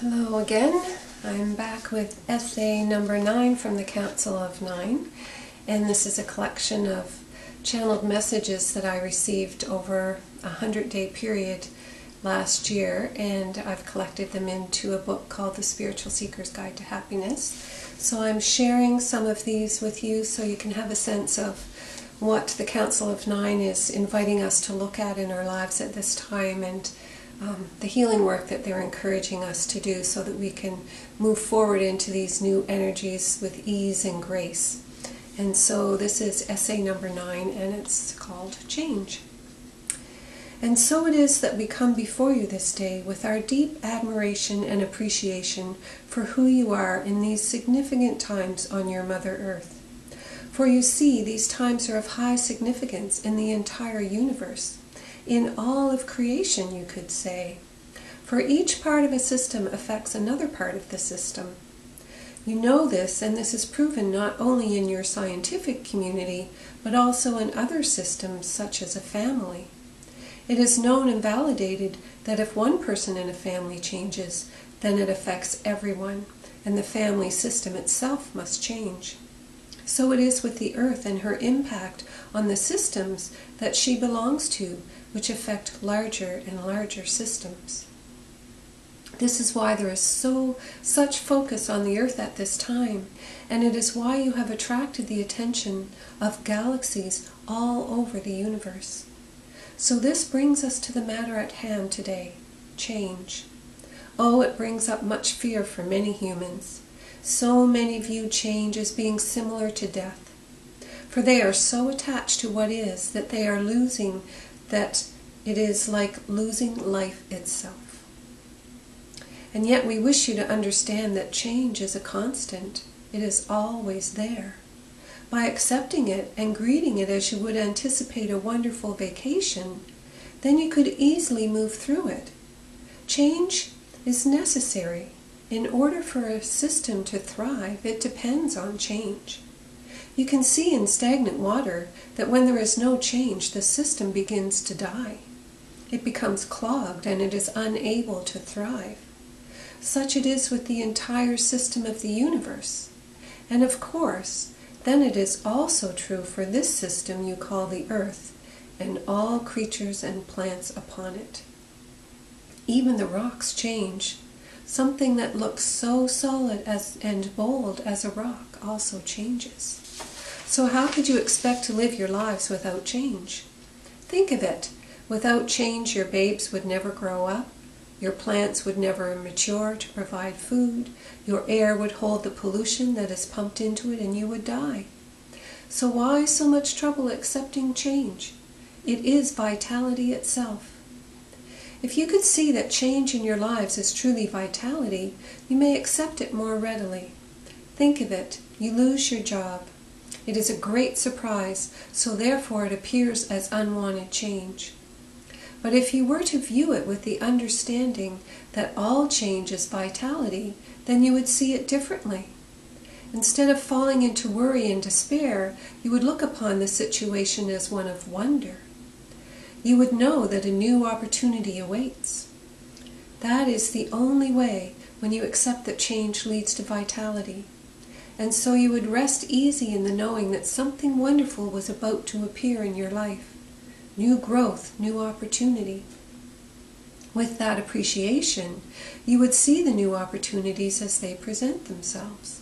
Hello again. I'm back with essay number 9 from the Council of Nine, and this is a collection of channeled messages that I received over a 100-day period last year, and I've collected them into a book called The Spiritual Seeker's Guide to Happiness. So I'm sharing some of these with you so you can have a sense of what the Council of Nine is inviting us to look at in our lives at this time, and the healing work that they're encouraging us to do so that we can move forward into these new energies with ease and grace. And so this is essay number 9, and it's called Change. And so it is that we come before you this day with our deep admiration and appreciation for who you are in these significant times on your Mother Earth. For you see, these times are of high significance in the entire universe. In all of creation, you could say. For each part of a system affects another part of the system. You know this, and this is proven not only in your scientific community, but also in other systems such as a family. It is known and validated that if one person in a family changes, then it affects everyone, and the family system itself must change. So it is with the Earth and her impact on the systems that she belongs to, which affect larger and larger systems. This is why there is such focus on the Earth at this time, and it is why you have attracted the attention of galaxies all over the universe. So this brings us to the matter at hand today, change. Oh, it brings up much fear for many humans. So many view change as being similar to death, for they are so attached to what is that they are losing that it is like losing life itself. And yet we wish you to understand that change is a constant. It is always there. By accepting it and greeting it as you would anticipate a wonderful vacation, then you could easily move through it. Change is necessary. In order for a system to thrive, it depends on change. You can see in stagnant water that when there is no change, the system begins to die. It becomes clogged and it is unable to thrive. Such it is with the entire system of the universe. And of course, then it is also true for this system you call the Earth and all creatures and plants upon it. Even the rocks change. Something that looks so solid and bold as a rock also changes. So how could you expect to live your lives without change? Think of it. Without change, your babes would never grow up, your plants would never mature to provide food, your air would hold the pollution that is pumped into it, and you would die. So why so much trouble accepting change? It is vitality itself. If you could see that change in your lives is truly vitality, you may accept it more readily. Think of it. You lose your job. It is a great surprise, so therefore it appears as unwanted change. But if you were to view it with the understanding that all change is vitality, then you would see it differently. Instead of falling into worry and despair, you would look upon the situation as one of wonder. You would know that a new opportunity awaits. That is the only way when you accept that change leads to vitality. And so you would rest easy in the knowing that something wonderful was about to appear in your life. New growth, new opportunity. With that appreciation, you would see the new opportunities as they present themselves.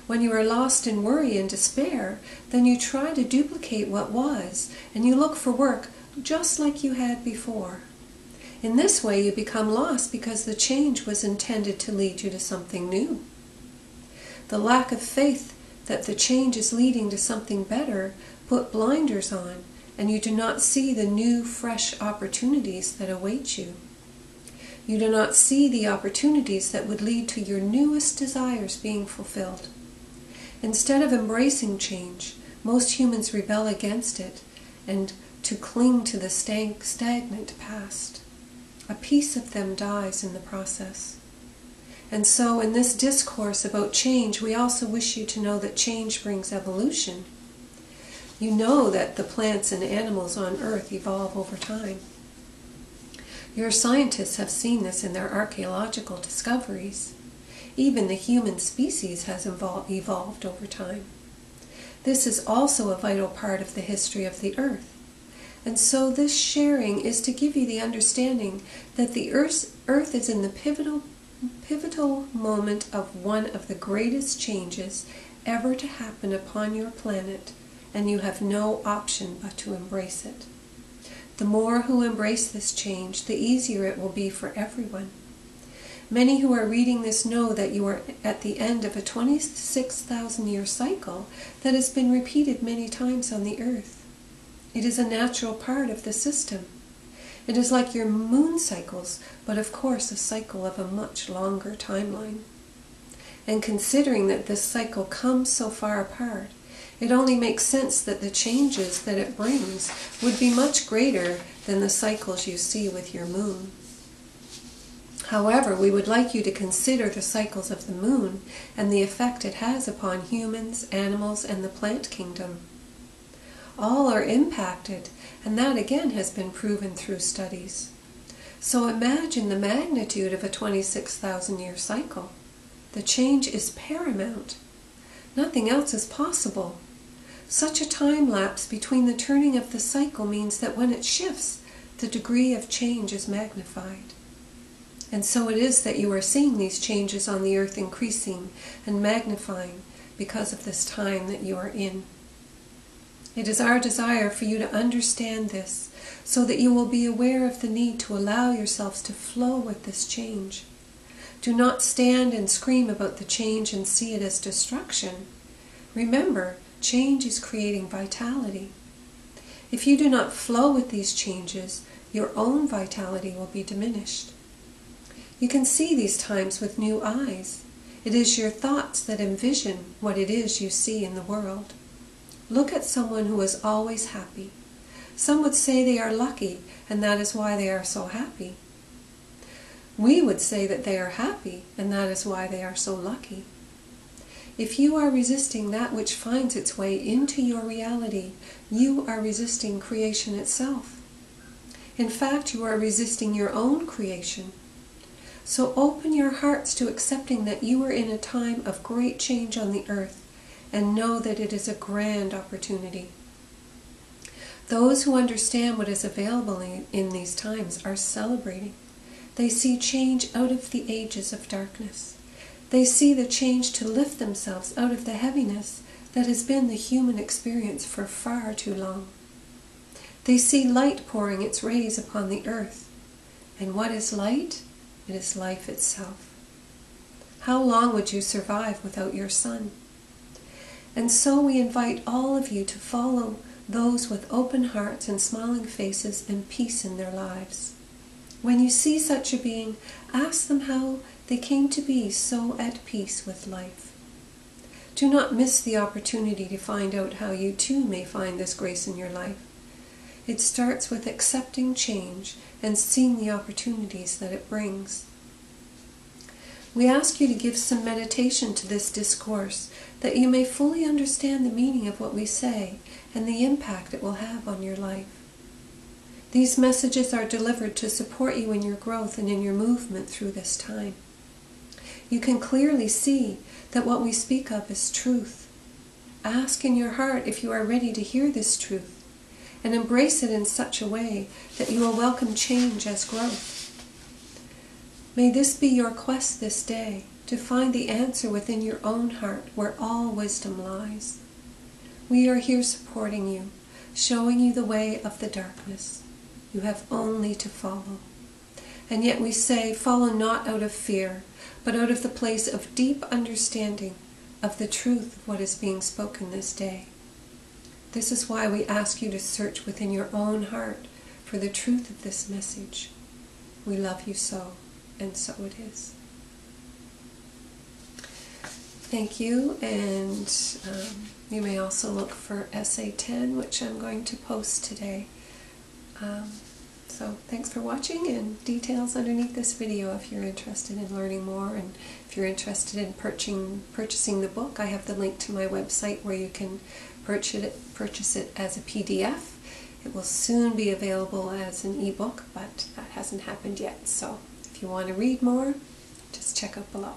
When you are lost in worry and despair, then you try to duplicate what was, and you look for work just like you had before. In this way, you become lost because the change was intended to lead you to something new. The lack of faith that the change is leading to something better put blinders on, and you do not see the new, fresh opportunities that await you. You do not see the opportunities that would lead to your newest desires being fulfilled. Instead of embracing change, most humans rebel against it and to cling to the stagnant past. A piece of them dies in the process. And so in this discourse about change, we also wish you to know that change brings evolution. You know that the plants and animals on Earth evolve over time. Your scientists have seen this in their archaeological discoveries. Even the human species has evolved over time. This is also a vital part of the history of the Earth. And so this sharing is to give you the understanding that the Earth is in the pivotal moment of one of the greatest changes ever to happen upon your planet, and you have no option but to embrace it. The more who embrace this change, the easier it will be for everyone. Many who are reading this know that you are at the end of a 26,000-year cycle that has been repeated many times on the Earth. It is a natural part of the system. It is like your moon cycles, but of course a cycle of a much longer timeline. And considering that this cycle comes so far apart, it only makes sense that the changes that it brings would be much greater than the cycles you see with your moon. However, we would like you to consider the cycles of the moon and the effect it has upon humans, animals, and the plant kingdom. All are impacted, and that again has been proven through studies. So imagine the magnitude of a 26,000-year cycle. The change is paramount. Nothing else is possible. Such a time lapse between the turning of the cycle means that when it shifts, the degree of change is magnified. And so it is that you are seeing these changes on the Earth increasing and magnifying because of this time that you are in. It is our desire for you to understand this so that you will be aware of the need to allow yourselves to flow with this change. Do not stand and scream about the change and see it as destruction. Remember, change is creating vitality. If you do not flow with these changes, your own vitality will be diminished. You can see these times with new eyes. It is your thoughts that envision what it is you see in the world. Look at someone who is always happy. Some would say they are lucky, and that is why they are so happy. We would say that they are happy, and that is why they are so lucky. If you are resisting that which finds its way into your reality, you are resisting creation itself. In fact, you are resisting your own creation. So open your hearts to accepting that you are in a time of great change on the Earth, and know that it is a grand opportunity. Those who understand what is available in these times are celebrating. They see change out of the ages of darkness. They see the change to lift themselves out of the heaviness that has been the human experience for far too long. They see light pouring its rays upon the Earth. And what is light? It is life itself. How long would you survive without your sun? And so we invite all of you to follow those with open hearts and smiling faces and peace in their lives. When you see such a being, ask them how they came to be so at peace with life. Do not miss the opportunity to find out how you too may find this grace in your life. It starts with accepting change and seeing the opportunities that it brings. We ask you to give some meditation to this discourse that you may fully understand the meaning of what we say and the impact it will have on your life. These messages are delivered to support you in your growth and in your movement through this time. You can clearly see that what we speak of is truth. Ask in your heart if you are ready to hear this truth, and embrace it in such a way that you will welcome change as growth. May this be your quest this day, to find the answer within your own heart where all wisdom lies. We are here supporting you, showing you the way of the darkness. You have only to follow. And yet we say, follow not out of fear, but out of the place of deep understanding of the truth of what is being spoken this day. This is why we ask you to search within your own heart for the truth of this message. We love you so, and so it is. Thank you, and you may also look for Essay 10, which I'm going to post today. So thanks for watching, and details underneath this video if you're interested in learning more, and if you're interested in purchasing the book, I have the link to my website where you can purchase it as a PDF. It will soon be available as an ebook, but that hasn't happened yet. So if you want to read more, just check out below.